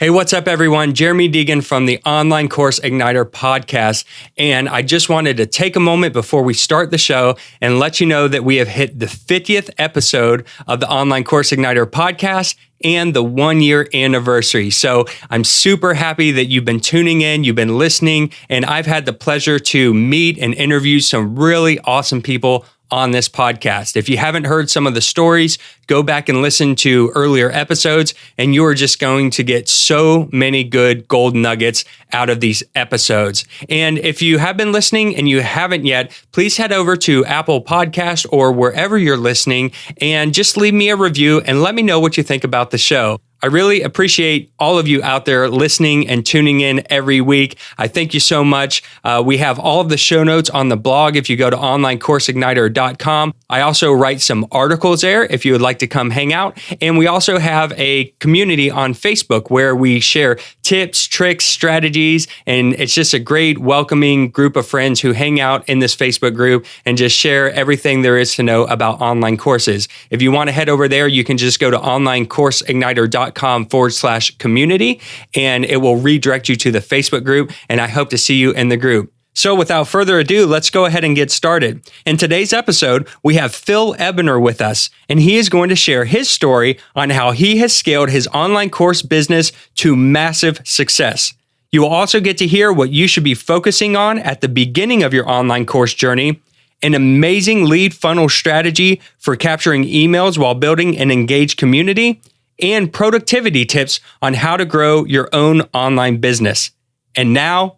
Hey, what's up, everyone? Jeremy Deegan from the Online Course Igniter podcast. And I just wanted to take a moment before we start the show and let you know that we have hit the 50th episode of the Online Course Igniter podcast and the 1-year anniversary. So I'm super happy that you've been tuning in, you've been listening, and I've had the pleasure to meet and interview some really awesome people on this podcast. If you haven't heard some of the stories, go back and listen to earlier episodes, and you are just going to get so many good gold nuggets out of these episodes. And if you have been listening and you haven't yet, please head over to Apple Podcast or wherever you're listening and just leave me a review and let me know what you think about the show. I really appreciate all of you out there listening and tuning in every week. I thank you so much. We have all of the show notes on the blog if you go to onlinecourseigniter.com. I also write some articles there if you would like to come hang out. And we also have a community on Facebook where we share tips, tricks, strategies, and it's just a great welcoming group of friends who hang out in this Facebook group and just share everything there is to know about online courses. If you want to head over there, you can just go to onlinecourseigniter.com/community, and it will redirect you to the Facebook group, and I hope to see you in the group. So without further ado, let's go ahead and get started. In today's episode, we have Phil Ebner with us, and he is going to share his story on how he has scaled his online course business to massive success. You will also get to hear what you should be focusing on at the beginning of your online course journey, an amazing lead funnel strategy for capturing emails while building an engaged community, and productivity tips on how to grow your own online business. And now,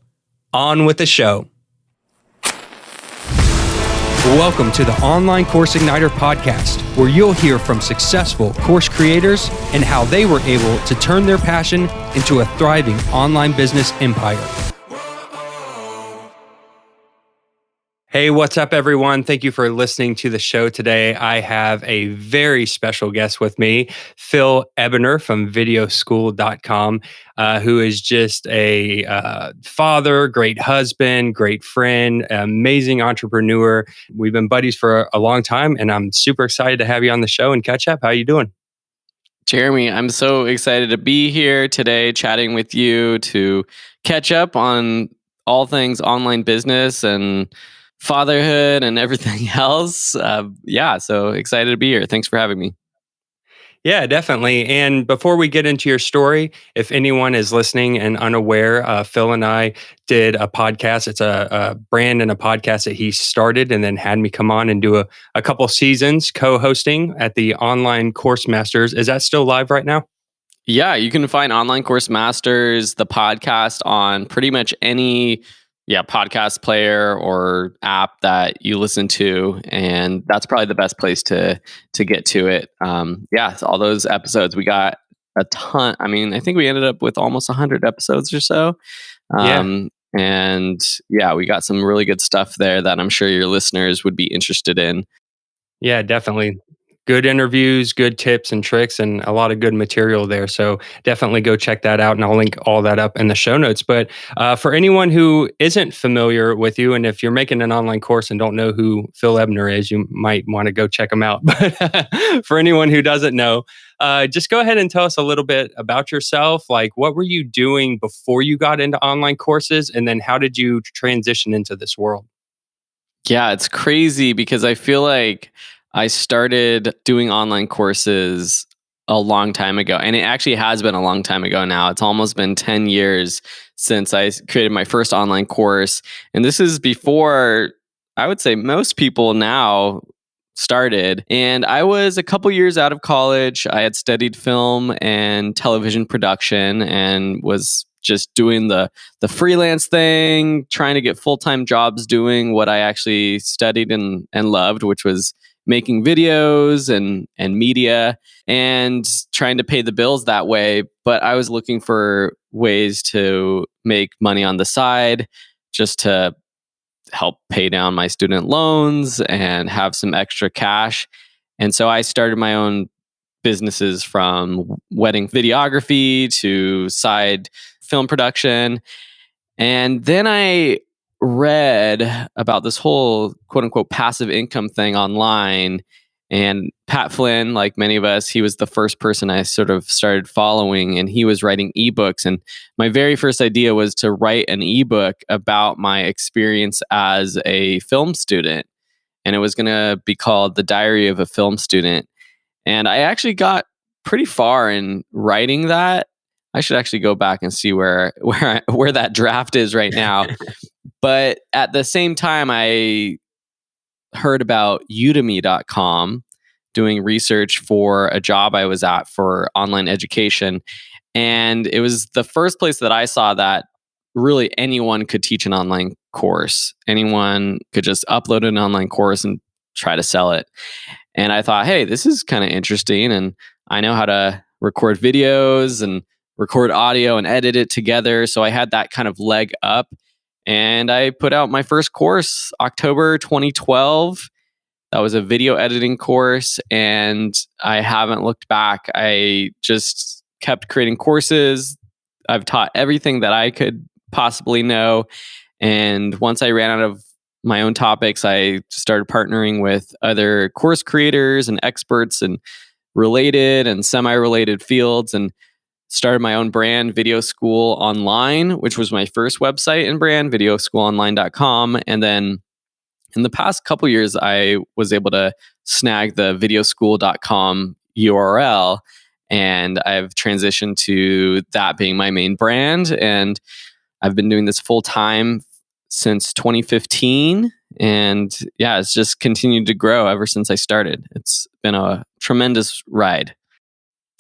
on with the show. Welcome to the Online Course Igniter podcast, where you'll hear from successful course creators and how they were able to turn their passion into a thriving online business empire. Hey, what's up, everyone? Thank you for listening to the show today. I have a very special guest with me, Phil Ebner from videoschool.com, who is just a father, great husband, great friend, amazing entrepreneur. We've been buddies for a long time, and I'm super excited to have you on the show and catch up. How you doing? Jeremy, I'm so excited to be here today chatting with you to catch up on all things online business and fatherhood and everything else. So excited to be here. Thanks for having me. Yeah, definitely. And before we get into your story, if anyone is listening and unaware, Phil and I did a podcast. It's a brand and a podcast that he started and then had me come on and do a couple seasons co-hosting at the Online Course Masters. Is that still live right now? Yeah, you can find Online Course Masters, the podcast, on pretty much any podcast player or app that you listen to, and that's probably the best place to get to it. So all those episodes, we got a ton. I mean, I think we ended up with almost 100 episodes or so. And we got some really good stuff there that I'm sure your listeners would be interested in. Yeah, definitely. Good interviews, good tips and tricks, and a lot of good material there. So definitely go check that out, and I'll link all that up in the show notes. But for anyone who isn't familiar with you, and if you're making an online course and don't know who Phil Ebner is, you might want to go check him out. But for anyone who doesn't know, just go ahead and tell us a little bit about yourself. Like, what were you doing before you got into online courses, and then how did you transition into this world? Yeah, it's crazy because I feel like I started doing online courses a long time ago, and it actually has been a long time ago now. It's almost been 10 years since I created my first online course. And this is before, I would say, most people now started. And I was a couple years out of college. I had studied film and television production and was just doing the freelance thing, trying to get full-time jobs doing what I actually studied and loved, which was making videos and media, and trying to pay the bills that way. But I was looking for ways to make money on the side, just to help pay down my student loans and have some extra cash. And so I started my own businesses, from wedding videography to side film production. And then I read about this whole quote unquote passive income thing online. And Pat Flynn, like many of us, he was the first person I sort of started following, and he was writing ebooks. And my very first idea was to write an ebook about my experience as a film student. And it was going to be called The Diary of a Film Student. And I actually got pretty far in writing that. I should actually go back and see where that draft is right now. But at the same time, I heard about udemy.com doing research for a job I was at for online education. And it was the first place that I saw that really anyone could teach an online course. Anyone could just upload an online course and try to sell it. And I thought, hey, this is kind of interesting. And I know how to record videos and record audio and edit it together. So I had that kind of leg up. And I put out my first course October 2012. That was a video editing course. And I haven't looked back. I just kept creating courses. I've taught everything that I could possibly know. And once I ran out of my own topics, I started partnering with other course creators and experts in related and semi-related fields, and started my own brand, Video School Online, which was my first website and brand, videoschoolonline.com. And then in the past couple years, I was able to snag the videoschool.com URL, and I've transitioned to that being my main brand. And I've been doing this full time since 2015. And yeah, it's just continued to grow ever since I started. It's been a tremendous ride.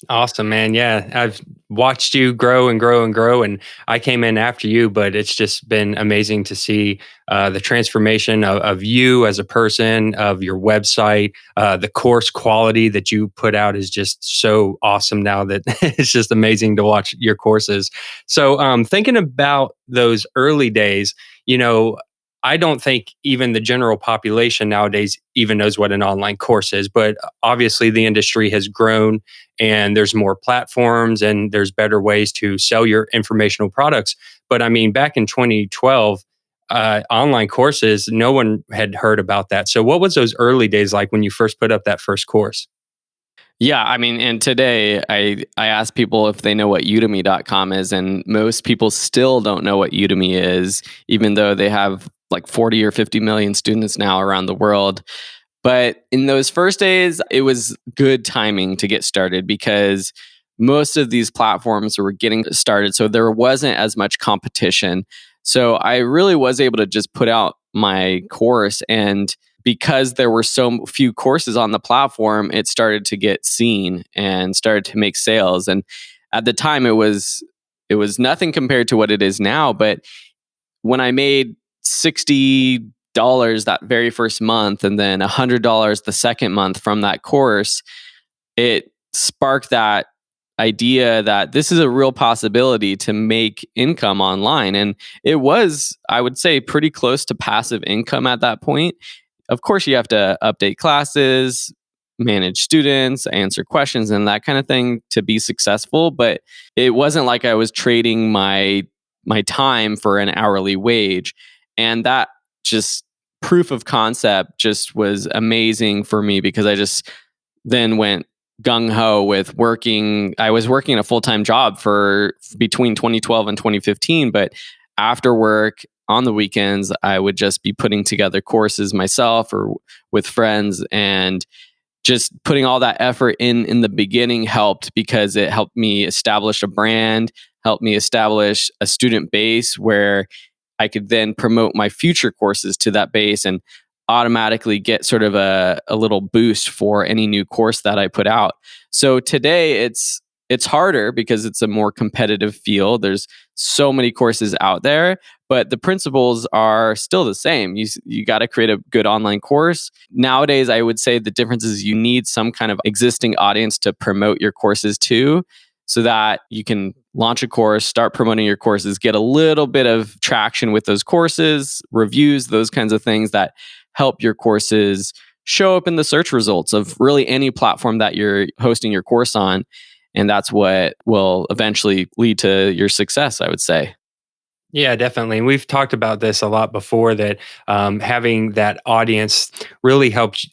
Awesome, man. Yeah, I've watched you grow and grow and grow, and I came in after you, but it's just been amazing to see the transformation of you as a person, of your website. The course quality that you put out is just so awesome now that it's just amazing to watch your courses. So, thinking about those early days, you know, I don't think even the general population nowadays even knows what an online course is, but obviously the industry has grown and there's more platforms and there's better ways to sell your informational products. But I mean, back in 2012, online courses, no one had heard about that. So, what was those early days like when you first put up that first course? Yeah, I mean, and today I ask people if they know what udemy.com is, and most people still don't know what Udemy is, even though they have like 40 or 50 million students now around the world. But in those first days, it was good timing to get started because most of these platforms were getting started. So there wasn't as much competition. So I really was able to just put out my course. And because there were so few courses on the platform, it started to get seen and started to make sales. And at the time, it was nothing compared to what it is now. But when I made $60 that very first month and then $100 the second month from that course, it sparked that idea that this is a real possibility to make income online. And it was, I would say, pretty close to passive income at that point. Of course, you have to update classes, manage students, answer questions, and that kind of thing to be successful. But it wasn't like I was trading my time for an hourly wage. And that just proof of concept just was amazing for me because I just then went gung ho with working. I was working a full time job for between 2012 and 2015, but after work on the weekends, I would just be putting together courses myself or with friends, and just putting all that effort in the beginning helped because it helped me establish a brand, helped me establish a student base where I could then promote my future courses to that base and automatically get sort of a little boost for any new course that I put out. So today it's harder because it's a more competitive field. There's so many courses out there, but the principles are still the same. You got to create a good online course. Nowadays, I would say the difference is you need some kind of existing audience to promote your courses to, so that you can launch a course, start promoting your courses, get a little bit of traction with those courses, reviews, those kinds of things that help your courses show up in the search results of really any platform that you're hosting your course on. And that's what will eventually lead to your success, I would say. Yeah, definitely. And we've talked about this a lot before that having that audience really helps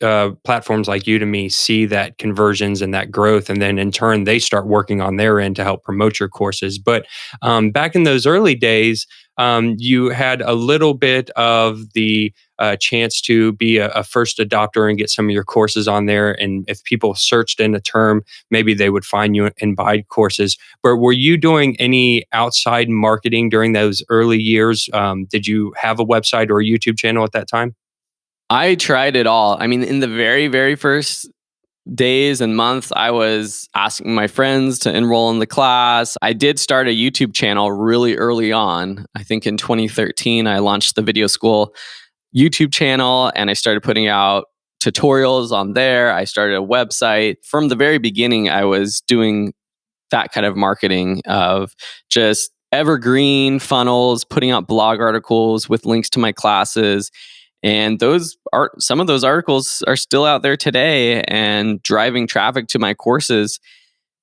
platforms like Udemy see that conversions and that growth. And then in turn, they start working on their end to help promote your courses. But back in those early days, you had a little bit of the chance to be a first adopter and get some of your courses on there. And if people searched in a term, maybe they would find you and buy courses. But were you doing any outside marketing during those early years? Did you have a website or a YouTube channel at that time? I tried it all. I mean, in the very, very first days and months, I was asking my friends to enroll in the class. I did start a YouTube channel really early on. I think in 2013, I launched the Video School YouTube channel and I started putting out tutorials on there. I started a website. From the very beginning, I was doing that kind of marketing of just evergreen funnels, putting out blog articles with links to my classes. And those are some of those articles are still out there today and driving traffic to my courses.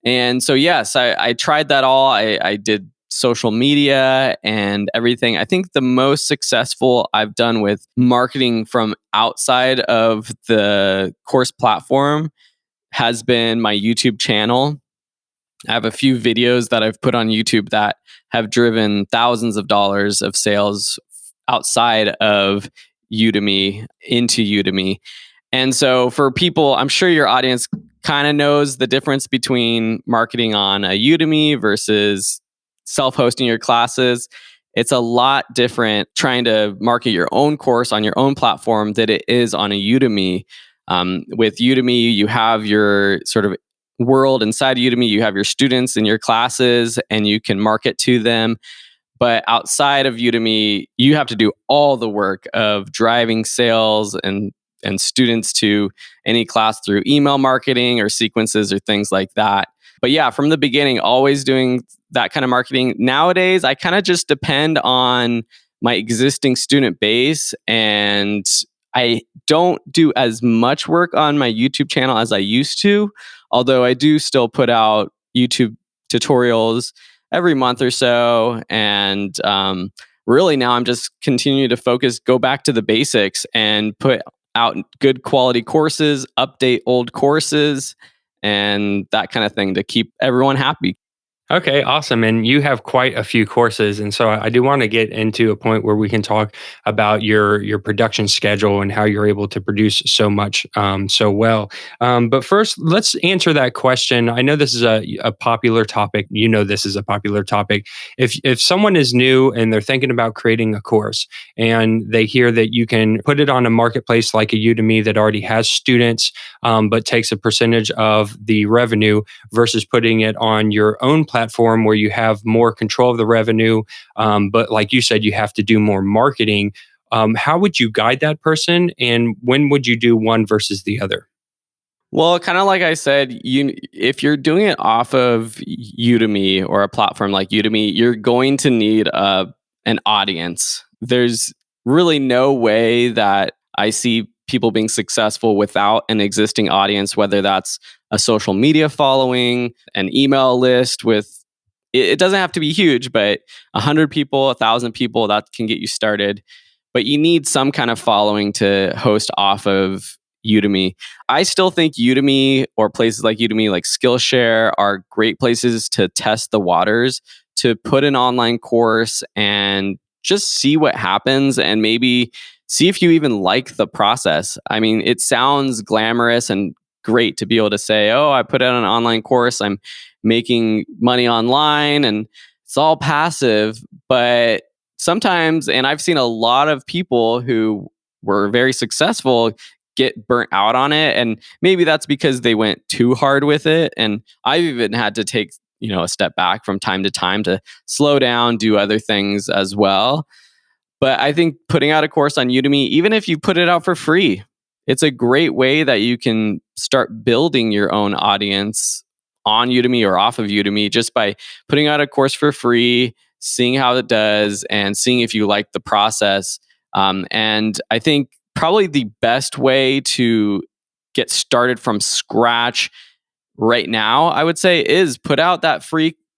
And so, yes, I tried that all. I did social media and everything. I think the most successful I've done with marketing from outside of the course platform has been my YouTube channel. I have a few videos that I've put on YouTube that have driven thousands of dollars of sales outside of Udemy into Udemy. And so for people, I'm sure your audience kind of knows the difference between marketing on a Udemy versus self-hosting your classes. It's a lot different trying to market your own course on your own platform than it is on a Udemy. With Udemy, you have your sort of world inside Udemy. You have your students in your classes and you can market to them. But outside of Udemy, you have to do all the work of driving sales and students to any class through email marketing or sequences or things like that. But yeah, from the beginning, always doing that kind of marketing. Nowadays, I kind of just depend on my existing student base and I don't do as much work on my YouTube channel as I used to, although I do still put out YouTube tutorials every month or so. And really now I'm just continuing to focus, go back to the basics and put out good quality courses, update old courses, and that kind of thing to keep everyone happy. Okay, awesome. And you have quite a few courses, and so I do want to get into a point where we can talk about your production schedule and how you're able to produce so much so well. But first, let's answer that question. I know this is a popular topic. You know this is a popular topic. If someone is new and they're thinking about creating a course, and they hear that you can put it on a marketplace like a Udemy that already has students, but takes a percentage of the revenue versus putting it on your own platform where you have more control of the revenue. But like you said, you have to do more marketing. How would you guide that person? And when would you do one versus the other? Well, kind of like I said, if you're doing it off of Udemy or a platform like Udemy, you're going to need an audience. There's really no way that I see people being successful without an existing audience, whether that's a social media following, an email list with it doesn't have to be huge, but 100 people, 1,000 people, that can get you started. But you need some kind of following to host off of Udemy. I still think Udemy or places like Udemy, like Skillshare, are great places to test the waters, to put an online course and just see what happens and maybe see if you even like the process. I mean, it sounds glamorous and great to be able to say, oh, I put out an online course, I'm making money online, and it's all passive. But sometimes, and I've seen a lot of people who were very successful get burnt out on it. And maybe that's because they went too hard with it. And I've even had to take, a step back from time to time to slow down, do other things as well. But I think putting out a course on Udemy, even if you put it out for free, it's a great way that you can start building your own audience on Udemy or off of Udemy just by putting out a course for free, seeing how it does, and seeing if you like the process. And I think probably the best way to get started from scratch right now, I would say, is put out that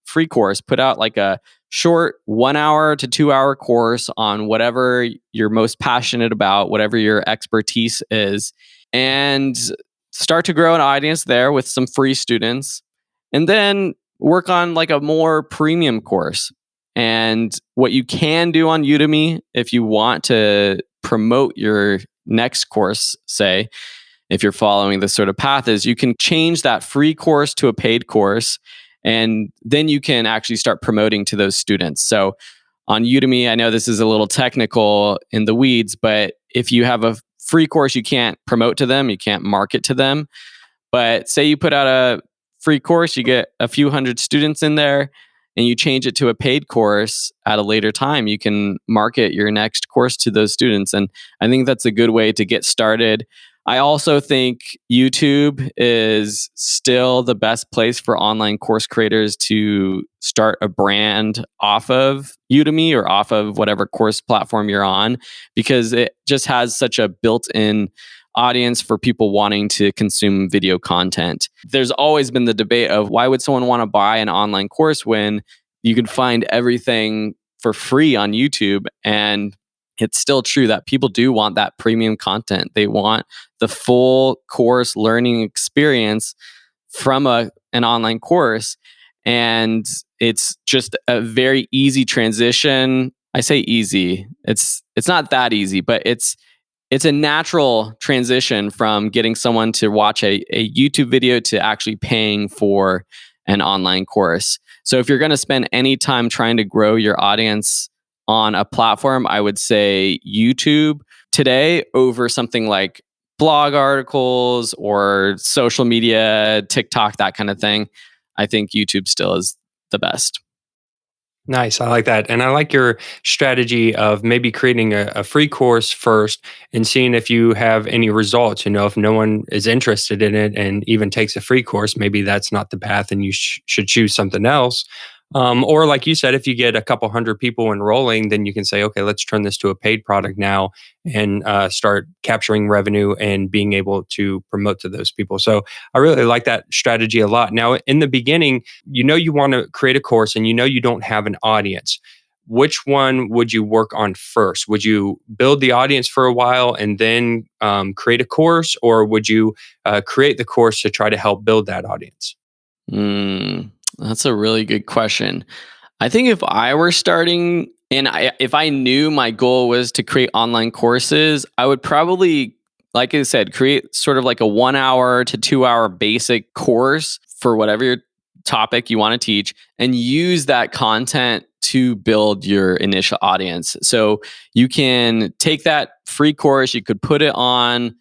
free course, put out like a short 1 hour to 2 hour course on whatever you're most passionate about, whatever your expertise is, and start to grow an audience there with some free students. And then work on like a more premium course. And what you can do on Udemy, if you want to promote your next course, say, if you're following this sort of path, is you can change that free course to a paid course. And then you can actually start promoting to those students. So on Udemy, I know this is a little technical in the weeds, but if you have a free course, you can't promote to them, you can't market to them. But say you put out a free course, you get a few hundred students in there, and you change it to a paid course at a later time, you can market your next course to those students. And I think that's a good way to get started. I also think YouTube is still the best place for online course creators to start a brand off of Udemy or off of whatever course platform you're on, because it just has such a built-in audience for people wanting to consume video content. There's always been the debate of why would someone want to buy an online course when you can find everything for free on YouTube. And it's still true that people do want that premium content. They want the full course learning experience from an online course. And it's just a very easy transition. I say easy. It's not that easy, but it's a natural transition from getting someone to watch a YouTube video to actually paying for an online course. So if you're going to spend any time trying to grow your audience on a platform, I would say YouTube today over something like blog articles or social media, TikTok, that kind of thing. I think YouTube still is the best. Nice. I like that. And I like your strategy of maybe creating a free course first and seeing if you have any results. If no one is interested in it and even takes a free course, maybe that's not the path and you should choose something else. Or like you said, if you get a couple hundred people enrolling, then you can say, okay, let's turn this to a paid product now and start capturing revenue and being able to promote to those people. So I really like that strategy a lot. Now, in the beginning, you want to create a course and you don't have an audience. Which one would you work on first? Would you build the audience for a while and then create a course, or would you create the course to try to help build that audience? That's a really good question. I think if I were starting and if I knew my goal was to create online courses, I would probably, like I said, create sort of like a 1 hour to 2 hour basic course for whatever your topic you want to teach and use that content to build your initial audience. So you can take that free course, you could put it on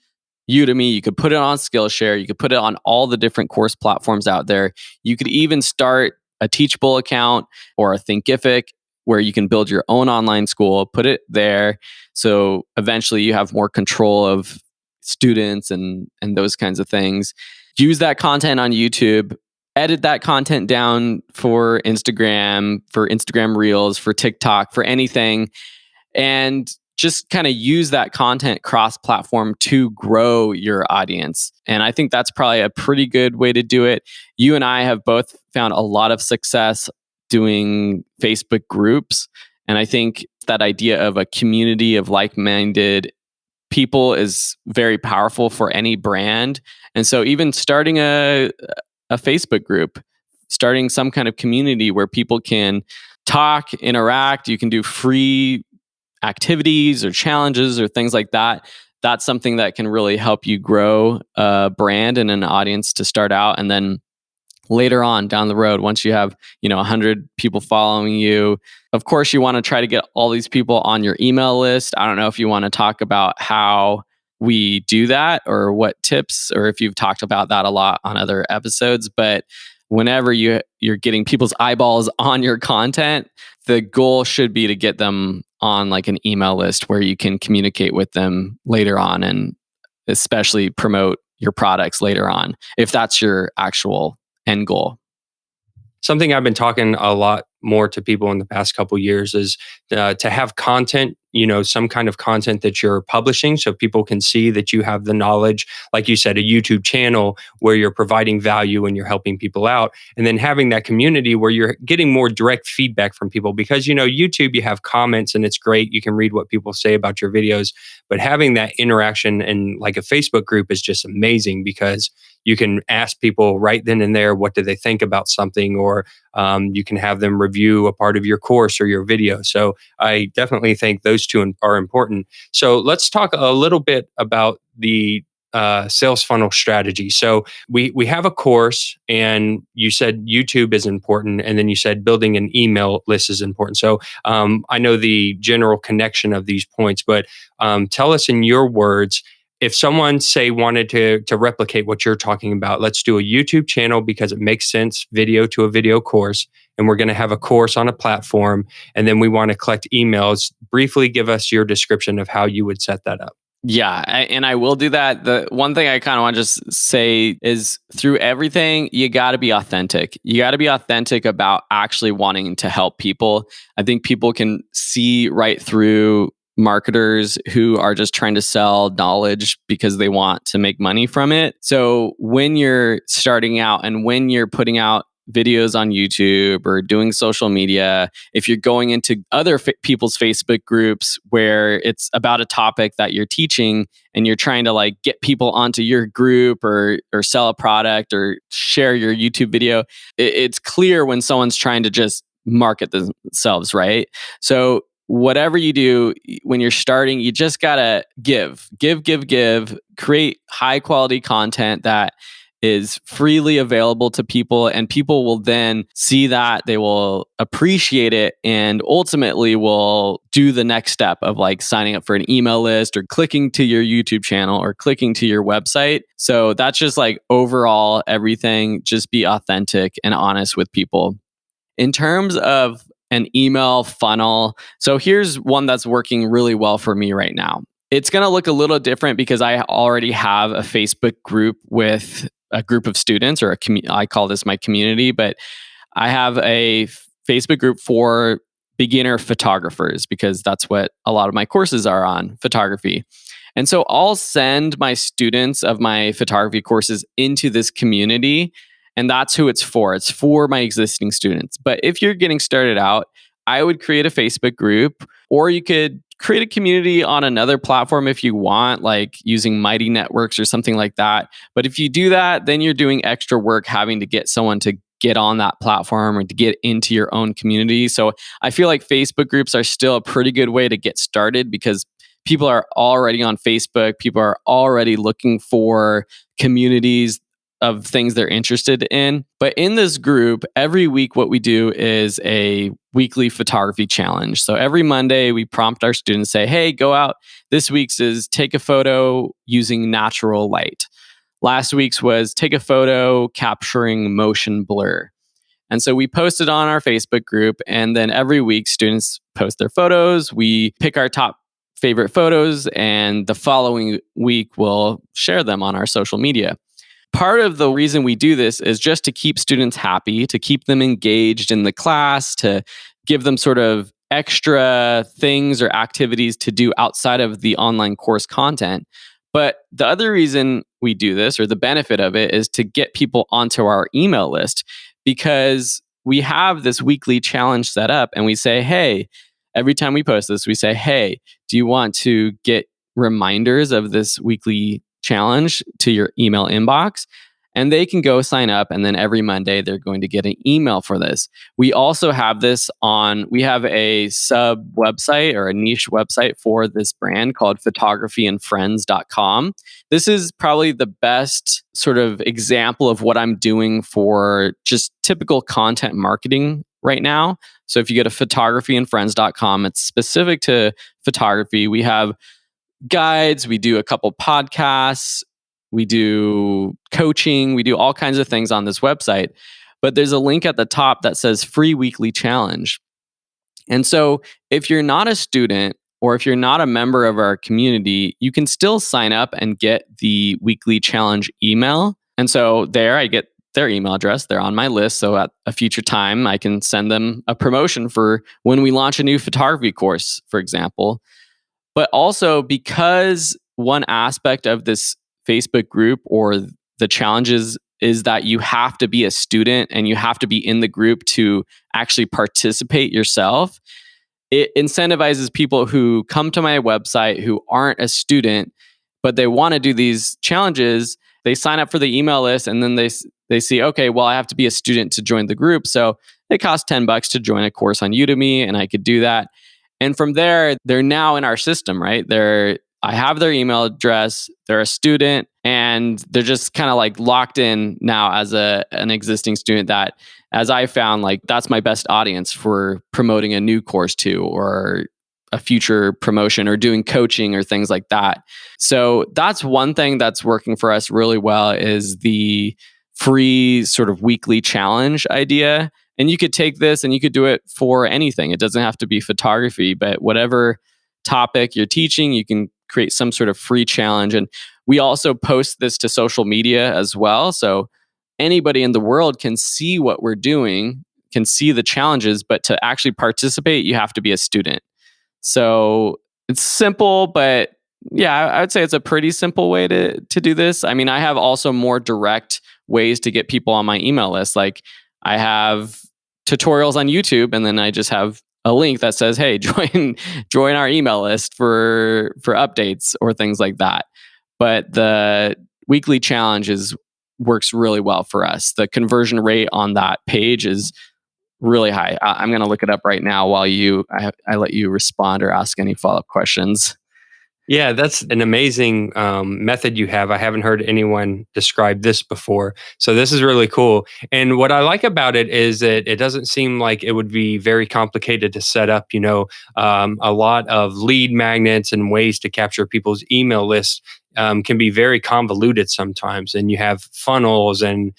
Udemy, you could put it on Skillshare, you could put it on all the different course platforms out there. You could even start a Teachable account or a Thinkific where you can build your own online school, put it there. So eventually you have more control of students and those kinds of things. Use that content on YouTube, edit that content down for Instagram Reels, for TikTok, for anything, and just kind of use that content cross-platform to grow your audience. And I think that's probably a pretty good way to do it. You and I have both found a lot of success doing Facebook groups. And I think that idea of a community of like-minded people is very powerful for any brand. And so even starting a Facebook group, starting some kind of community where people can talk, interact, you can do free activities or challenges or things like that. That's something that can really help you grow a brand and an audience to start out. And then later on down the road, once you have 100 people following you, of course you want to try to get all these people on your email list. I don't know if you want to talk about how we do that or what tips, or if you've talked about that a lot on other episodes, but whenever you're getting people's eyeballs on your content, the goal should be to get them on like an email list where you can communicate with them later on and especially promote your products later on, if that's your actual end goal. Something I've been talking a lot more to people in the past couple of years is to have content some kind of content that you're publishing so people can see that you have the knowledge, like you said, a YouTube channel where you're providing value and you're helping people out, and then having that community where you're getting more direct feedback from people. Because YouTube, you have comments and it's great, you can read what people say about your videos, but having that interaction in like a Facebook group is just amazing, because you can ask people right then and there, what do they think about something, or you can have them review a part of your course or your video. So I definitely think those two are important. So let's talk a little bit about the sales funnel strategy. So we have a course, and you said YouTube is important, and then you said building an email list is important. So I know the general connection of these points, but tell us in your words, if someone say wanted to replicate what you're talking about, let's do a YouTube channel because it makes sense, video to a video course, and we're going to have a course on a platform, and then we want to collect emails. Briefly give us your description of how you would set that up. Yeah, and I will do that. The one thing I kind of want to just say is through everything, you got to be authentic. You got to be authentic about actually wanting to help people. I think people can see right through marketers who are just trying to sell knowledge because they want to make money from it. So when you're starting out and when you're putting out videos on YouTube or doing social media, if you're going into other people's Facebook groups where it's about a topic that you're teaching and you're trying to like get people onto your group or sell a product or share your YouTube video, it's clear when someone's trying to just market themselves, right? So whatever you do when you're starting, you just gotta give, create high quality content that is freely available to people, and people will then see that, they will appreciate it, and ultimately will do the next step of like signing up for an email list or clicking to your YouTube channel or clicking to your website. So that's just like overall everything. Just be authentic and honest with people. In terms of an email funnel, so here's one that's working really well for me right now. It's going to look a little different because I already have a Facebook group with a group of students, or I call this my community, but I have a Facebook group for beginner photographers because that's what a lot of my courses are on, photography. And so I'll send my students of my photography courses into this community, and that's who it's for. It's for my existing students. But if you're getting started out, I would create a Facebook group, or you could create a community on another platform if you want, like using Mighty Networks or something like that. But if you do that, then you're doing extra work having to get someone to get on that platform or to get into your own community. So I feel like Facebook groups are still a pretty good way to get started because people are already on Facebook. People are already looking for communities of things they're interested in. But in this group, every week what we do is a weekly photography challenge. So every Monday we prompt our students, say, hey, go out. This week's is take a photo using natural light. Last week's was take a photo capturing motion blur. And so we post it on our Facebook group, and then every week students post their photos. We pick our top favorite photos, and the following week we'll share them on our social media. Part of the reason we do this is just to keep students happy, to keep them engaged in the class, to give them sort of extra things or activities to do outside of the online course content. But the other reason we do this, or the benefit of it, is to get people onto our email list, because we have this weekly challenge set up and we say, hey, every time we post this, we say, hey, do you want to get reminders of this weekly challenge to your email inbox? And they can go sign up, and then every Monday they're going to get an email for this. We also have this we have a sub website or a niche website for this brand called photographyandfriends.com. This is probably the best sort of example of what I'm doing for just typical content marketing right now. So if you go to photographyandfriends.com, it's specific to photography. We have guides, we do a couple podcasts, we do coaching, we do all kinds of things on this website. But there's a link at the top that says free weekly challenge. And so if you're not a student or if you're not a member of our community, you can still sign up and get the weekly challenge email. And so there I get their email address. They're on my list. So at a future time, I can send them a promotion for when we launch a new photography course, for example. But also because one aspect of this Facebook group or the challenges is that you have to be a student and you have to be in the group to actually participate yourself. It incentivizes people who come to my website who aren't a student, but they want to do these challenges. They sign up for the email list and then they see, okay, well, I have to be a student to join the group. So it costs $10 to join a course on Udemy, and I could do that. And from there, they're now in our system, right? I have their email address, they're a student, and they're just kind of like locked in now as an existing student that, as I found, like that's my best audience for promoting a new course to, or a future promotion, or doing coaching or things like that. So that's one thing that's working for us really well, is the free sort of weekly challenge idea. And you could take this and you could do it for anything. It doesn't have to be photography, but whatever topic you're teaching, you can create some sort of free challenge. And we also post this to social media as well. So anybody in the world can see what we're doing, can see the challenges, but to actually participate, you have to be a student. So it's simple, but yeah, I would say it's a pretty simple way to do this. I mean, I have also more direct ways to get people on my email list. Like I have tutorials on YouTube, and then I just have a link that says, "Hey, join our email list for updates," or things like that. But the weekly challenges works really well for us. The conversion rate on that page is really high. I'm going to look it up right now while I let you respond or ask any follow-up questions. Yeah, that's an amazing method you have. I haven't heard anyone describe this before. So this is really cool. And what I like about it is that it doesn't seem like it would be very complicated to set up, a lot of lead magnets and ways to capture people's email lists can be very convoluted sometimes. And you have funnels and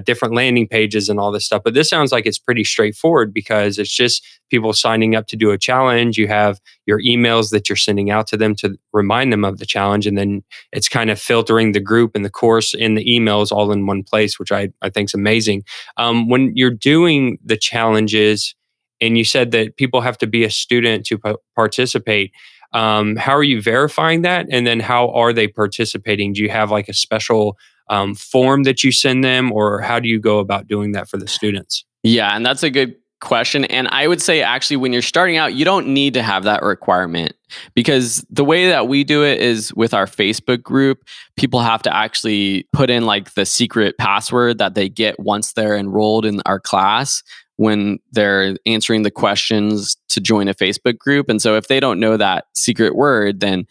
different landing pages and all this stuff. But this sounds like it's pretty straightforward because it's just people signing up to do a challenge. You have your emails that you're sending out to them to remind them of the challenge. And then it's kind of filtering the group and the course in the emails all in one place, which I think is amazing. When you're doing the challenges, and you said that people have to be a student to participate, how are you verifying that? And then how are they participating? Do you have like a special form that you send them, or how do you go about doing that for the students? Yeah, and that's a good question. And I would say actually, when you're starting out, you don't need to have that requirement, because the way that we do it is with our Facebook group, people have to actually put in like the secret password that they get once they're enrolled in our class, when they're answering the questions to join a Facebook group. And so if they don't know that secret word, then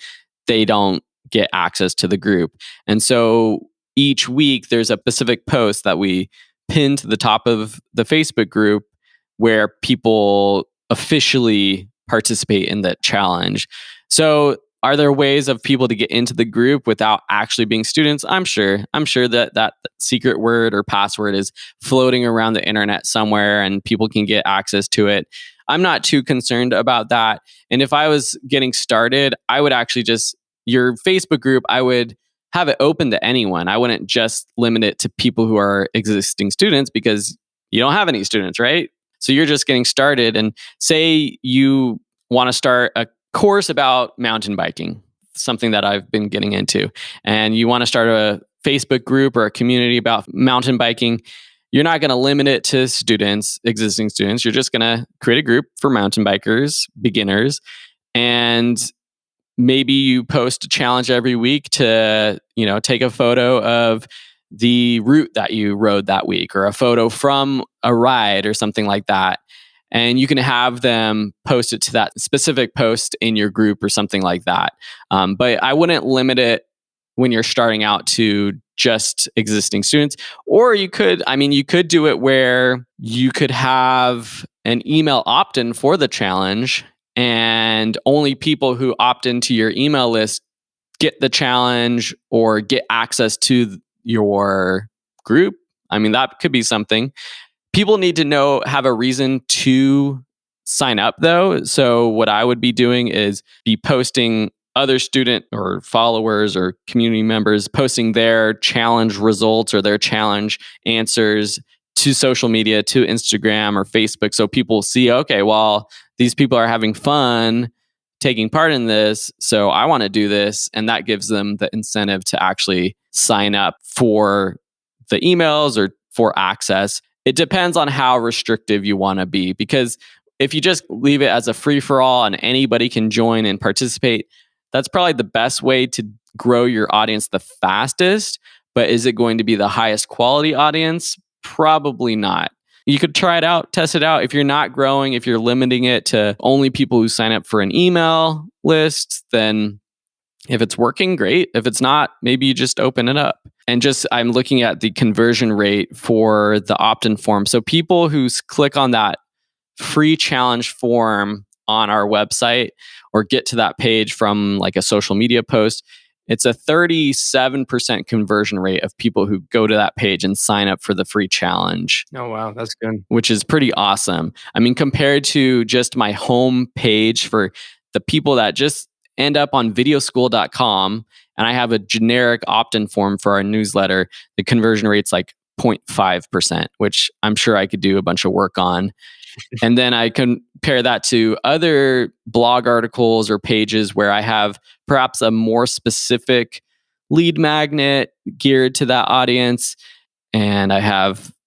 they don't get access to the group. And so each week there's a specific post that we pin to the top of the Facebook group where people officially participate in the challenge. So are there ways of people to get into the group without actually being students? I'm sure that secret word or password is floating around the internet somewhere and people can get access to it. I'm not too concerned about that. And if I was getting started, I would actually your Facebook group, I would have it open to anyone. I wouldn't just limit it to people who are existing students, because you don't have any students, right? So you're just getting started, and say you want to start a course about mountain biking, something that I've been getting into, and you want to start a Facebook group or a community about mountain biking. You're not going to limit it to students, existing students. You're just going to create a group for mountain bikers, beginners, and maybe you post a challenge every week to, take a photo of the route that you rode that week, or a photo from a ride or something like that. And you can have them post it to that specific post in your group or something like that. But I wouldn't limit it when you're starting out to just existing students. Or you could do it where you could have an email opt-in for the challenge, and only people who opt into your email list get the challenge or get access to your group. I mean, that could be something. People need to have a reason to sign up though. So what I would be doing is be posting other student or followers or community members, posting their challenge results or their challenge answers to social media, to Instagram or Facebook. So people see, okay, well, these people are having fun taking part in this, so I want to do this. And that gives them the incentive to actually sign up for the emails or for access. It depends on how restrictive you want to be, because if you just leave it as a free for all and anybody can join and participate, that's probably the best way to grow your audience the fastest. But is it going to be the highest quality audience? Probably not. You could try it out, test it out. If you're not growing, if you're limiting it to only people who sign up for an email list, then if it's working, great. If it's not, maybe you just open it up. And just, I'm looking at the conversion rate for the opt-in form. So people who click on that free challenge form on our website or get to that page from like a social media post, it's a 37% conversion rate of people who go to that page and sign up for the free challenge. Oh, wow. That's good. Which is pretty awesome. I mean, compared to just my home page for the people that just end up on videoschool.com, and I have a generic opt-in form for our newsletter, the conversion rate's like 0.5%, which I'm sure I could do a bunch of work on. And then I compare that to other blog articles or pages where I have perhaps a more specific lead magnet geared to that audience. And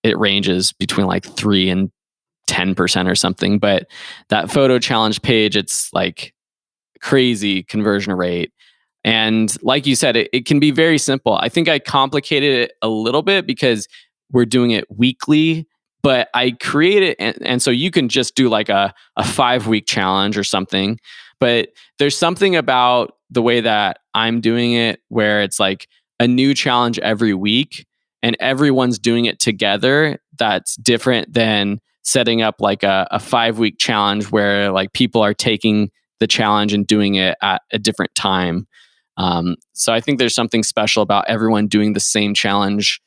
it ranges between like 3 and 10% or something. But that photo challenge page, it's like crazy conversion rate. And like you said, it can be very simple. I think I complicated it a little bit because we're doing it weekly. But I create it, and so you can just do like a 5-week challenge or something. But there's something about the way that I'm doing it where it's like a new challenge every week and everyone's doing it together. That's different than setting up like a 5-week challenge where like people are taking the challenge and doing it at a different time. So I think there's something special about everyone doing the same challenge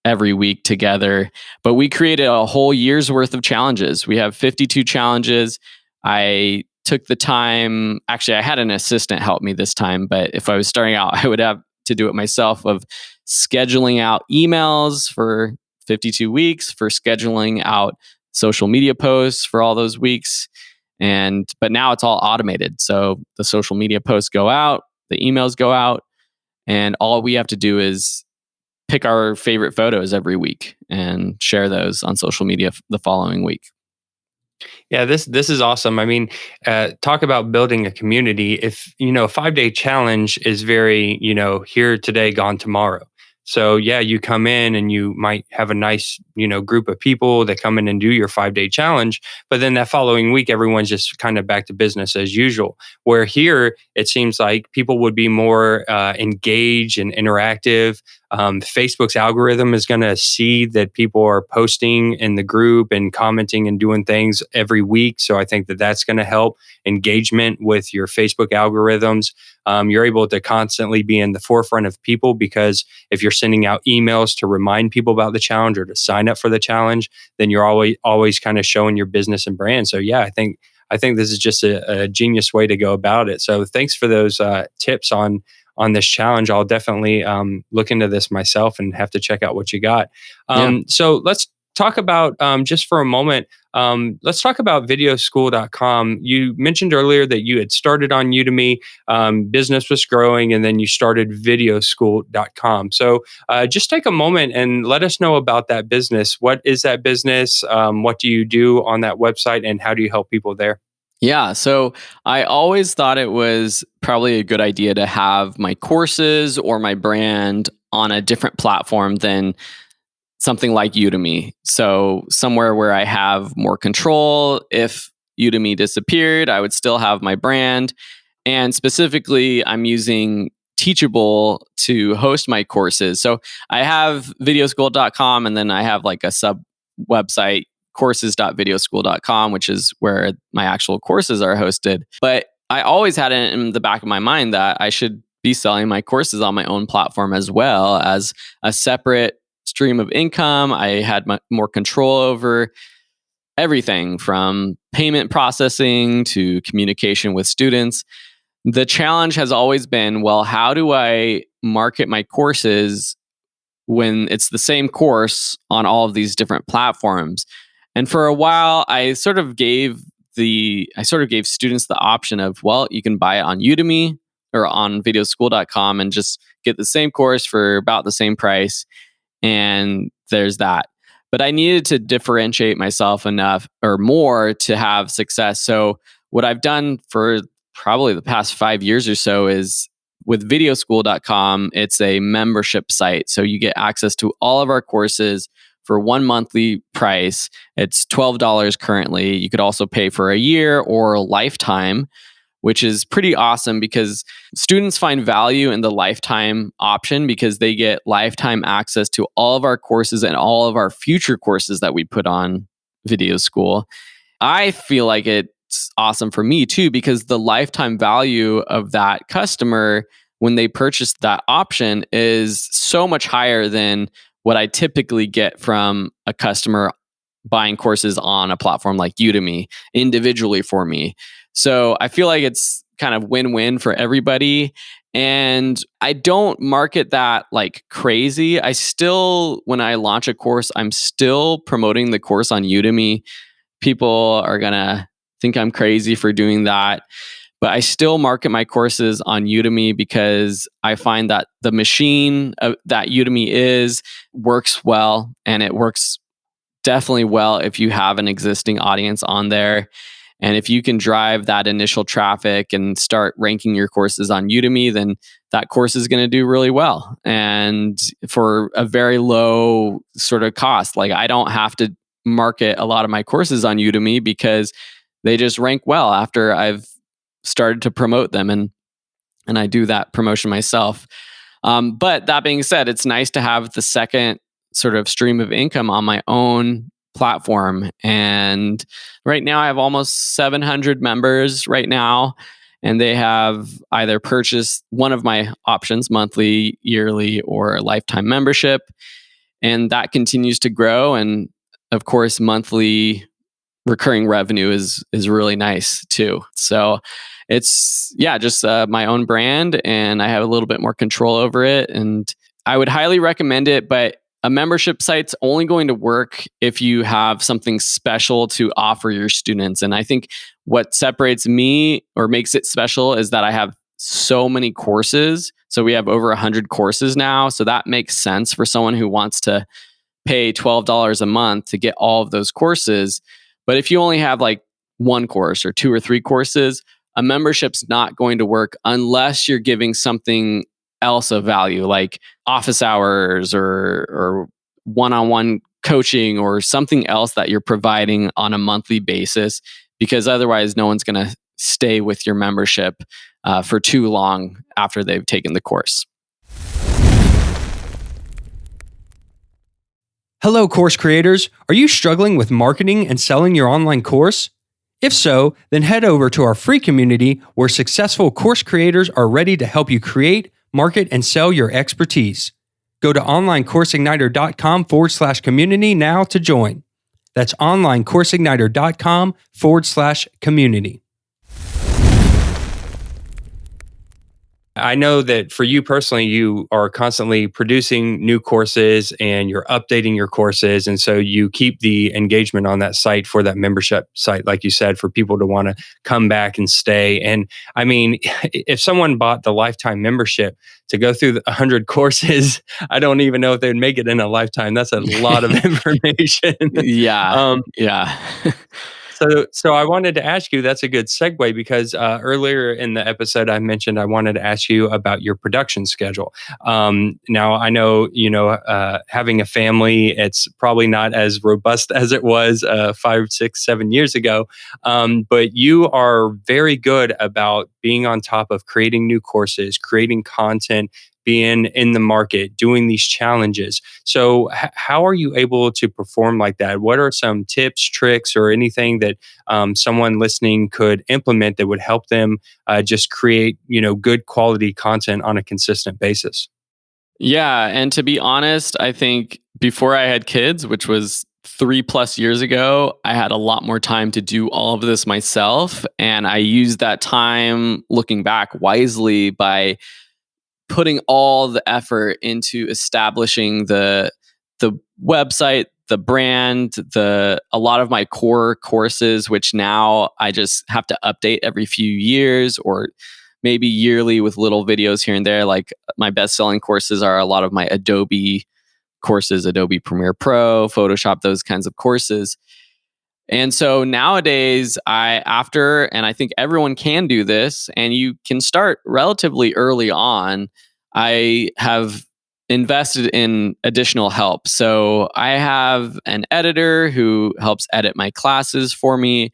every week together. But we created a whole year's worth of challenges. We have 52 challenges. I took the time, actually, I had an assistant help me this time, but if I was starting out, I would have to do it myself, of scheduling out emails for 52 weeks, for scheduling out social media posts for all those weeks. But now it's all automated. So the social media posts go out, the emails go out, and all we have to do is pick our favorite photos every week and share those on social media the following week. Yeah, this is awesome. I mean, talk about building a community. If a 5-day challenge is very, here today, gone tomorrow. So yeah, you come in and you might have a nice, group of people that come in and do your 5-day challenge, but then that following week, everyone's just kind of back to business as usual. Where here, it seems like people would be more engaged and interactive. Facebook's algorithm is going to see that people are posting in the group and commenting and doing things every week. So I think that that's going to help engagement with your Facebook algorithms. You're able to constantly be in the forefront of people, because if you're sending out emails to remind people about the challenge or to sign up for the challenge, then you're always kind of showing your business and brand. So yeah, I think this is just a genius way to go about it. So thanks for those tips on this challenge. I'll definitely look into this myself and have to check out what you got. So let's talk about, just for a moment, let's talk about videoschool.com. You mentioned earlier that you had started on Udemy, business was growing, and then you started videoschool.com. So just take a moment and let us know about that business. What is that business? What do you do on that website, and how do you help people there? Yeah, so I always thought it was probably a good idea to have my courses or my brand on a different platform than something like Udemy. So somewhere where I have more control. If Udemy disappeared, I would still have my brand. And specifically, I'm using Teachable to host my courses. So I have videoschool.com, and then I have like a sub website, courses.videoschool.com, which is where my actual courses are hosted. But I always had it in the back of my mind that I should be selling my courses on my own platform as well as a separate stream of income. I had more control over everything from payment processing to communication with students. The challenge has always been, well, how do I market my courses when it's the same course on all of these different platforms? And for a while, I sort of gave I sort of gave students the option of, well, you can buy it on Udemy or on videoschool.com and just get the same course for about the same price. And there's that. But I needed to differentiate myself enough or more to have success. So what I've done for probably the past 5 years or so is with videoschool.com, it's a membership site. So you get access to all of our courses for one monthly price. It's $12 currently. You could also pay for a year or a lifetime, which is pretty awesome because students find value in the lifetime option because they get lifetime access to all of our courses and all of our future courses that we put on Video School. I feel like it's awesome for me too because the lifetime value of that customer when they purchase that option is so much higher than what I typically get from a customer buying courses on a platform like Udemy individually for me. So I feel like it's kind of win-win for everybody. And I don't market that like crazy. I still, when I launch a course, I'm still promoting the course on Udemy. People are going to think I'm crazy for doing that. But I still market my courses on Udemy because I find that the machine that Udemy works well, and it works definitely well if you have an existing audience on there. And if you can drive that initial traffic and start ranking your courses on Udemy, then that course is going to do really well. And for a very low sort of cost, like I don't have to market a lot of my courses on Udemy because they just rank well after I've started to promote them. And I do that promotion myself. But that being said, it's nice to have the second sort of stream of income on my own platform. And right now I have almost 700 members right now, and they have either purchased one of my options, monthly, yearly, or lifetime membership. And that continues to grow. And of course, monthly recurring revenue is really nice too. So it's just my own brand, and I have a little bit more control over it. And I would highly recommend it, but a membership site's only going to work if you have something special to offer your students. And I think what separates me or makes it special is that I have so many courses. So we have over 100 courses now. So that makes sense for someone who wants to pay $12 a month to get all of those courses. But if you only have like one course or two or three courses, a membership's not going to work unless you're giving something else of value, like office hours or one-on-one coaching or something else that you're providing on a monthly basis, because otherwise no one's going to stay with your membership for too long after they've taken the course. Hello, course creators. Are you struggling with marketing and selling your online course? If so, then head over to our free community where successful course creators are ready to help you create, market, and sell your expertise. Go to onlinecourseigniter.com/community now to join. That's onlinecourseigniter.com/community. I know that for you personally, you are constantly producing new courses and you're updating your courses. And so you keep the engagement on that site for that membership site, like you said, for people to want to come back and stay. And I mean, if someone bought the lifetime membership to go through the 100 courses, I don't even know if they'd make it in a lifetime. That's a lot of information. Yeah. So I wanted to ask you, that's a good segue because earlier in the episode I mentioned I wanted to ask you about your production schedule. Now I know, having a family, it's probably not as robust as it was 5, 6, 7 years ago. But you are very good about being on top of creating new courses, creating content, being in the market, doing these challenges. So how are you able to perform like that? What are some tips, tricks, or anything that someone listening could implement that would help them just create, good quality content on a consistent basis? Yeah. And to be honest, I think before I had kids, which was 3+ years ago, I had a lot more time to do all of this myself. And I used that time, looking back, wisely by putting all the effort into establishing the website, the brand, a lot of my core courses, which now I just have to update every few years or maybe yearly with little videos here and there. Like my best-selling courses are a lot of my Adobe courses, Adobe Premiere Pro, Photoshop, those kinds of courses. And so nowadays, and I think everyone can do this, and you can start relatively early on. I have invested in additional help. So I have an editor who helps edit my classes for me.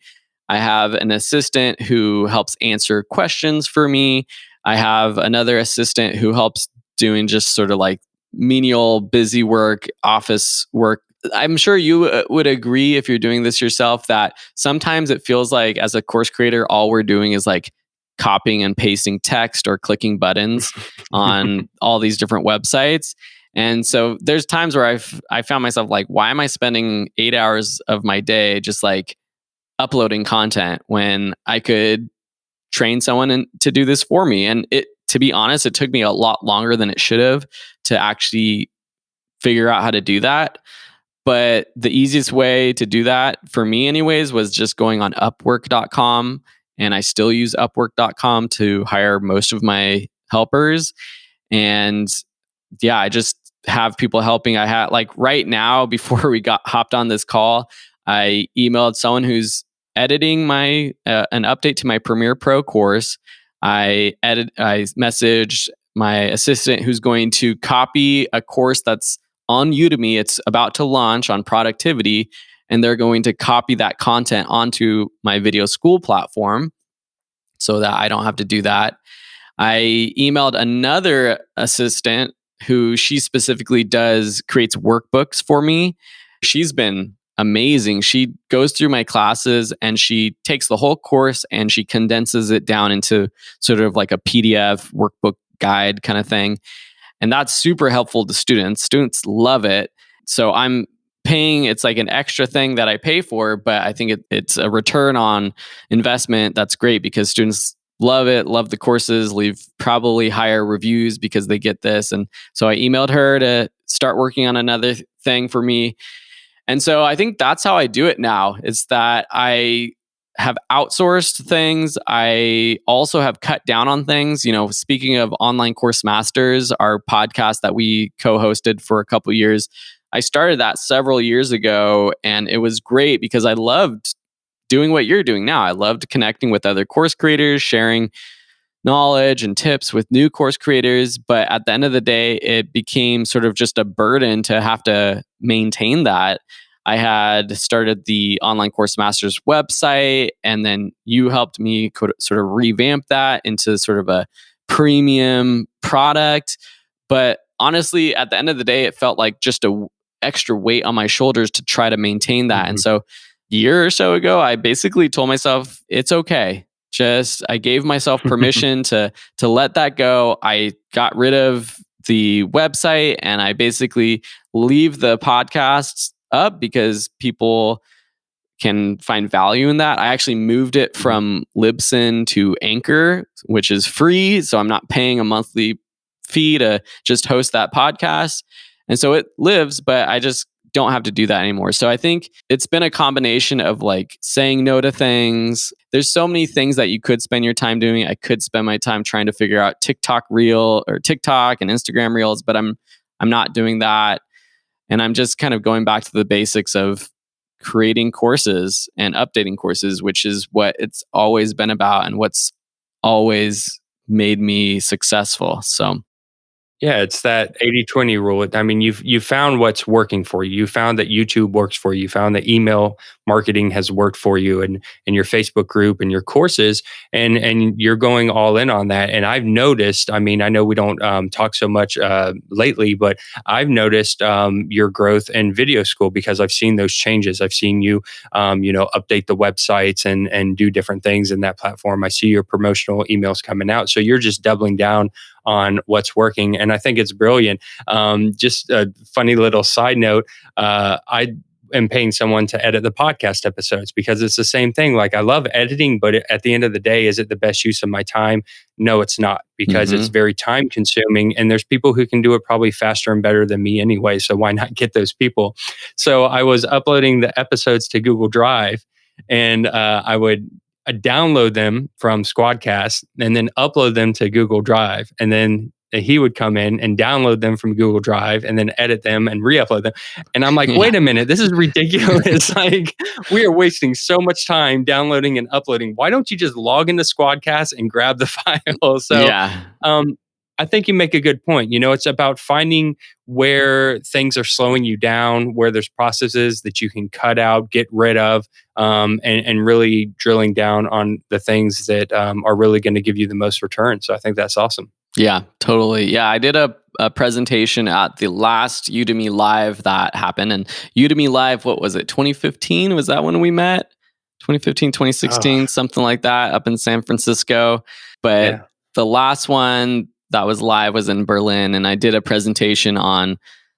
I have an assistant who helps answer questions for me. I have another assistant who helps doing just sort of like menial, busy work, office work. I'm sure you would agree if you're doing this yourself that sometimes it feels like as a course creator, all we're doing is like copying and pasting text or clicking buttons on all these different websites. And so there's times where I found myself like, why am I spending 8 hours of my day just like uploading content when I could train someone to do this for me? And to be honest, it took me a lot longer than it should have to actually figure out how to do that. But the easiest way to do that for me anyways was just going on upwork.com, and I still use upwork.com to hire most of my helpers. And yeah, I just have people helping. I had like right now before we hopped on this call, I emailed someone who's editing my an update to my Premiere Pro course. I messaged my assistant who's going to copy a course that's on Udemy. It's about to launch on productivity, and they're going to copy that content onto my video school platform so that I don't have to do that. I emailed another assistant who she specifically creates workbooks for me. She's been amazing. She goes through my classes and she takes the whole course and she condenses it down into sort of like a PDF workbook guide kind of thing. And that's super helpful to students. Students love it. So I'm paying, it's like an extra thing that I pay for, but I think it's a return on investment that's great because students love it, love the courses, leave probably higher reviews because they get this. And so I emailed her to start working on another thing for me. And so I think that's how I do it now. It's that I have outsourced things. I also have cut down on things. You know, speaking of Online Course Masters, our podcast that we co-hosted for a couple of years, I started that several years ago, and it was great because I loved doing what you're doing now. I loved connecting with other course creators, sharing knowledge and tips with new course creators. But at the end of the day, it became sort of just a burden to have to maintain that. I had started the Online Course Masters website, and then you helped me sort of revamp that into sort of a premium product. But honestly, at the end of the day, it felt like just a extra weight on my shoulders to try to maintain that. Mm-hmm. And so a year or so ago, I basically told myself, it's okay. I gave myself permission to let that go. I got rid of the website and I basically leave the podcasts up because people can find value in that. I actually moved it from Libsyn to Anchor, which is free. So I'm not paying a monthly fee to just host that podcast. And so it lives, but I just don't have to do that anymore. So I think it's been a combination of like saying no to things. There's so many things that you could spend your time doing. I could spend my time trying to figure out TikTok and Instagram Reels, but I'm not doing that. And I'm just kind of going back to the basics of creating courses and updating courses, which is what it's always been about and what's always made me successful. So yeah, it's that 80-20 rule. I mean, you've found what's working for you. You found that YouTube works for you. You found that email marketing has worked for you and your Facebook group and your courses, and you're going all in on that. And I've noticed, I mean, I know we don't talk so much lately, but I've noticed your growth in video school because I've seen those changes. I've seen you, update the websites and do different things in that platform. I see your promotional emails coming out. So you're just doubling down on what's working. And I think it's brilliant. Just a funny little side note. I and paying someone to edit the podcast episodes, because it's the same thing. Like, I love editing, but at the end of the day, is it the best use of my time? No, it's not, because it's Mm-hmm. very time consuming, and there's people who can do it probably faster and better than me anyway. So why not get those people? So I was uploading the episodes to Google Drive, and I would download them from Squadcast and then upload them to Google Drive. And then he would come in and download them from Google Drive and then edit them and re-upload them. And I'm like, Yeah. wait a minute, this is ridiculous. Like, we are wasting so much time downloading and uploading. Why don't you just log into Squadcast and grab the file? So Yeah. um, I think you make a good point. It's about finding where things are slowing you down, where there's processes that you can cut out, get rid of, and really drilling down on the things that are really going to give you the most return. So I think that's awesome. Yeah, totally. Yeah, I did a presentation at the last Udemy Live that happened. And Udemy Live, what was it, 2015? Was that when we met? 2015, 2016, something like that, up in San Francisco. But Yeah. the last one that was live was in Berlin. And I did a presentation on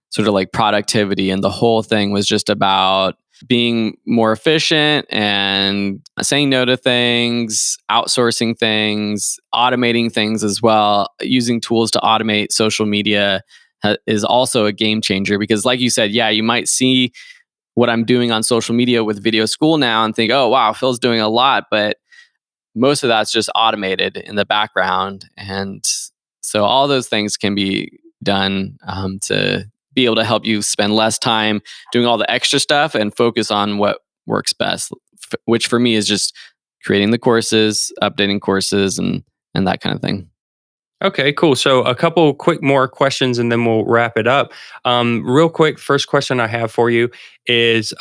sort of like productivity. And the whole thing was just about being more efficient and saying no to things, outsourcing things, automating things as well. Using tools to automate social media is also a game changer, because like you said, yeah, you might see what I'm doing on social media with Video School now and think, oh, wow, Phil's doing a lot, but most of that's just automated in the background. And so all those things can be done to be able to help you spend less time doing all the extra stuff and focus on what works best, which for me is just creating the courses, updating courses, and that kind of thing. Okay, cool. So a couple quick more questions and then we'll wrap it up. Real quick, first question I have for you is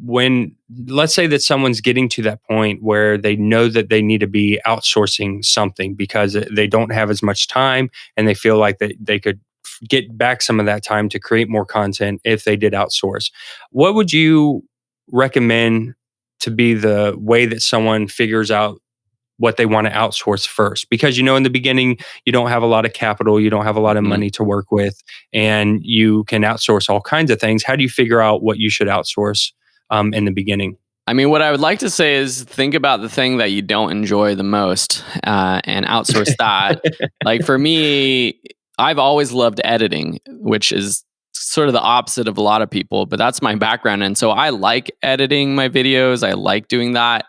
when, let's say that someone's getting to that point where they know that they need to be outsourcing something because they don't have as much time, and they feel like they could get back some of that time to create more content if they did outsource. What would you recommend to be the way that someone figures out what they want to outsource first? Because in the beginning, you don't have a lot of capital, you don't have a lot of Mhm. money to work with, and you can outsource all kinds of things. How do you figure out what you should outsource in the beginning? I mean, what I would like to say is think about the thing that you don't enjoy the most and outsource that. Like for me, I've always loved editing, which is sort of the opposite of a lot of people, but that's my background. And so I like editing my videos. I like doing that.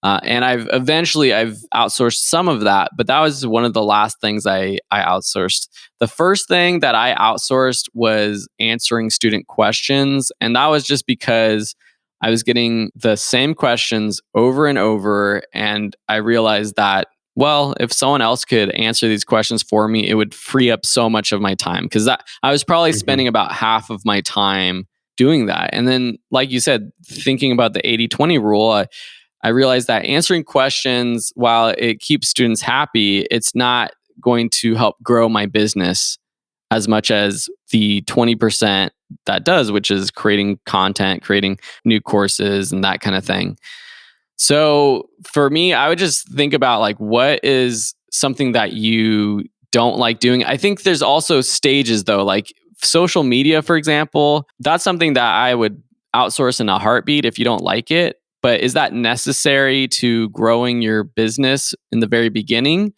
And I've outsourced some of that, but that was one of the last things I outsourced. The first thing that I outsourced was answering student questions. And that was just because I was getting the same questions over and over. And I realized that, well, if someone else could answer these questions for me, it would free up so much of my time, because I was probably spending about half of my time doing that. And then, like you said, thinking about the 80-20 rule, I realized that answering questions, while it keeps students happy, it's not going to help grow my business as much as the 20% that does, which is creating content, creating new courses, and that kind of thing. So for me, I would just think about like, what is something that you don't like doing? I think there's also stages though, like social media, for example. That's something that I would outsource in a heartbeat if you don't like it. But is that necessary to growing your business in the very beginning?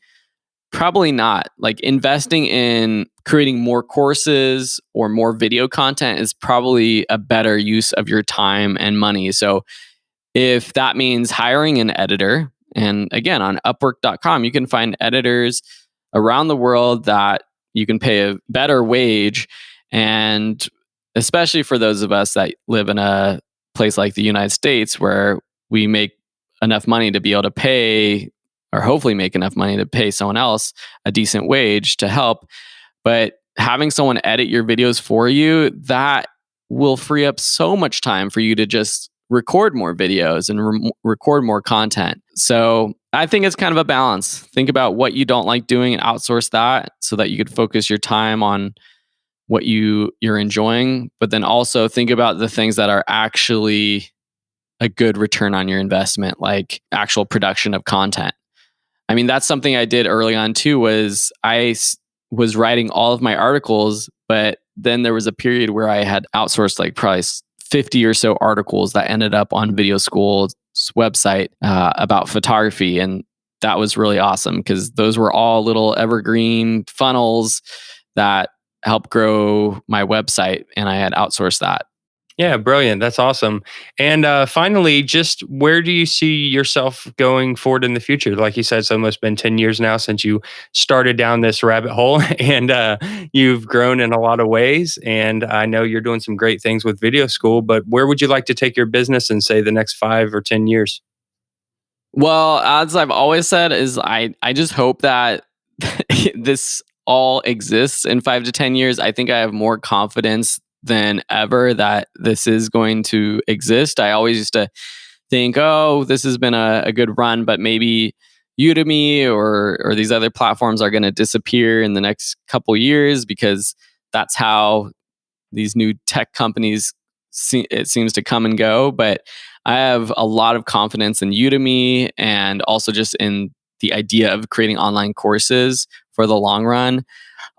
Probably not. Like investing in creating more courses or more video content is probably a better use of your time and money. So if that means hiring an editor, and again, on Upwork.com, you can find editors around the world that you can pay a better wage. And especially for those of us that live in a place like the United States, where we make enough money to be able to pay, or hopefully make enough money to pay someone else a decent wage to help. But having someone edit your videos for you, that will free up so much time for you to just record more videos and record more content. So I think it's kind of a balance. Think about what you don't like doing and outsource that so that you could focus your time on what you're enjoying, but then also think about the things that are actually a good return on your investment, like actual production of content. I mean, that's something I did early on too, was was writing all of my articles, but then there was a period where I had outsourced like probably 50 or so articles that ended up on Video School's website about photography. And that was really awesome because those were all little evergreen funnels that helped grow my website. And I had outsourced that. Yeah, brilliant. That's awesome. And finally, just where do you see yourself going forward in the future? Like you said, it's almost been 10 years now since you started down this rabbit hole, and you've grown in a lot of ways. And I know you're doing some great things with Video School, but where would you like to take your business in, say, the next 5 or 10 years? Well, as I've always said, is I just hope that this all exists in 5 to 10 years. I think I have more confidence than ever that this is going to exist. I always used to think, oh, this has been a good run, but maybe Udemy or these other platforms are going to disappear in the next couple years because that's how these new tech companies it seems to come and go. But I have a lot of confidence in Udemy and also just in the idea of creating online courses for the long run.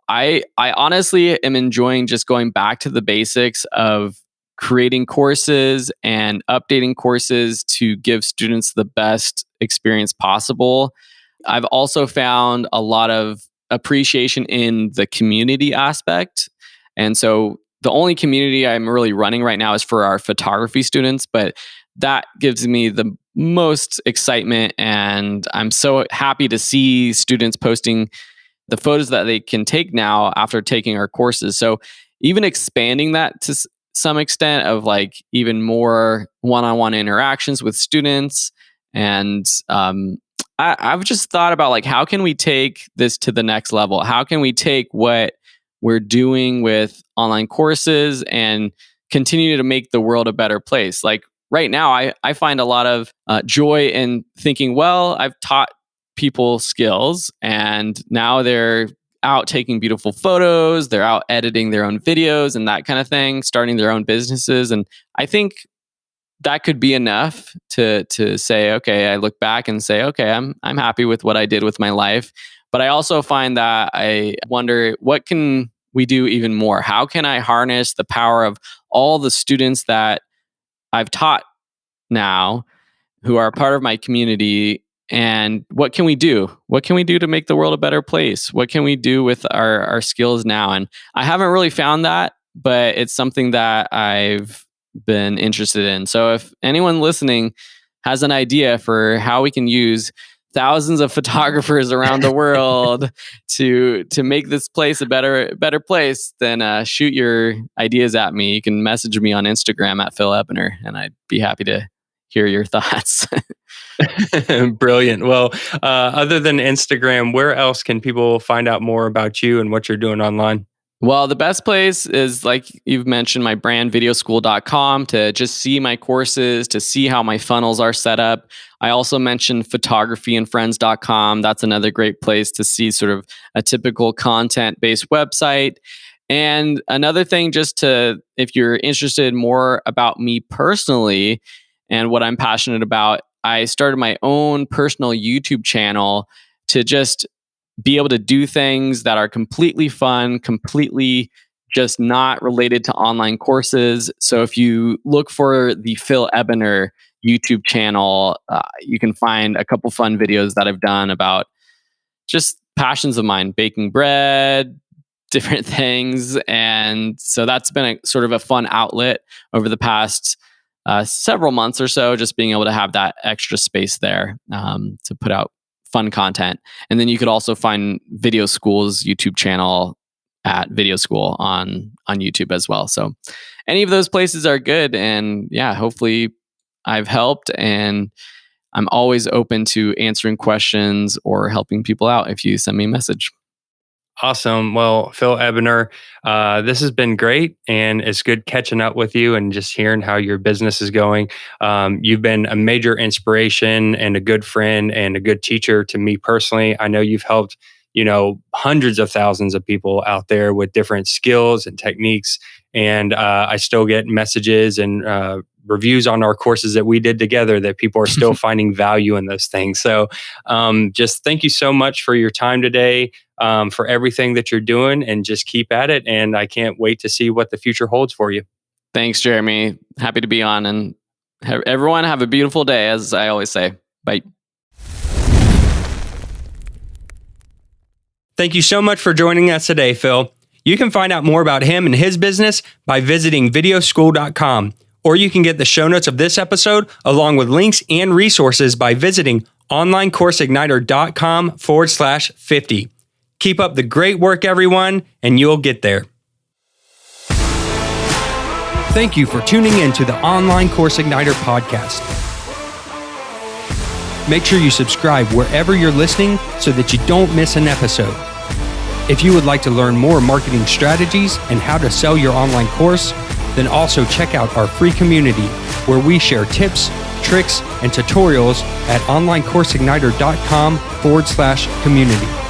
I honestly am enjoying just going back to the basics of creating courses and updating courses to give students the best experience possible. I've also found a lot of appreciation in the community aspect. And so the only community I'm really running right now is for our photography students, but that gives me the most excitement. And I'm so happy to see students posting the photos that they can take now after taking our courses. So even expanding that to some extent of like even more one-on-one interactions with students. And I've just thought about like, how can we take this to the next level? How can we take what we're doing with online courses and continue to make the world a better place? Like right now, I find a lot of joy in thinking, well, I've taught people skills and now they're out taking beautiful photos, they're out editing their own videos and that kind of thing, starting their own businesses. And I think that could be enough to say, okay, I look back and say, okay, I'm happy with what I did with my life. But I also find that I wonder, what can we do even more? How can I harness the power of all the students that I've taught now who are a part of my community? And what can we do? What can we do to make the world a better place? What can we do with our skills now? And I haven't really found that, but it's something that I've been interested in. So if anyone listening has an idea for how we can use thousands of photographers around the world to make this place a better place, then shoot your ideas at me. You can message me on Instagram at Phil Ebner, and I'd be happy to hear your thoughts. Brilliant. Well, other than Instagram, where else can people find out more about you and what you're doing online? Well, the best place is, like you've mentioned, my brand, videoschool.com, to just see my courses, to see how my funnels are set up. I also mentioned photographyandfriends.com. That's another great place to see sort of a typical content-based website. And another thing, just to, if you're interested more about me personally and what I'm passionate about, I started my own personal YouTube channel to just be able to do things that are completely fun, completely just not related to online courses. So if you look for the Phil Ebner YouTube channel, you can find a couple fun videos that I've done about just passions of mine, baking bread, different things. And so that's been a sort of a fun outlet over the past several months or so, just being able to have that extra space there to put out fun content. And then you could also find Video School's YouTube channel at Video School on YouTube as well. So any of those places are good. And yeah, hopefully I've helped. And I'm always open to answering questions or helping people out if you send me a message. Awesome. Well, Phil Ebner, this has been great, and it's good catching up with you and just hearing how your business is going. You've been a major inspiration and a good friend and a good teacher to me personally. I know you've helped, hundreds of thousands of people out there with different skills and techniques, and I still get messages and reviews on our courses that we did together that people are still finding value in those things. So just thank you so much for your time today, for everything that you're doing, and just keep at it. And I can't wait to see what the future holds for you. Thanks, Jeremy. Happy to be on, and everyone have a beautiful day, as I always say. Bye. Thank you so much for joining us today, Phil. You can find out more about him and his business by visiting videoschool.com, or you can get the show notes of this episode along with links and resources by visiting onlinecourseigniter.com/50. Keep up the great work, everyone, and you'll get there. Thank you for tuning in to the Online Course Igniter podcast. Make sure you subscribe wherever you're listening so that you don't miss an episode. If you would like to learn more marketing strategies and how to sell your online course, then also check out our free community where we share tips, tricks, and tutorials at onlinecourseigniter.com/community.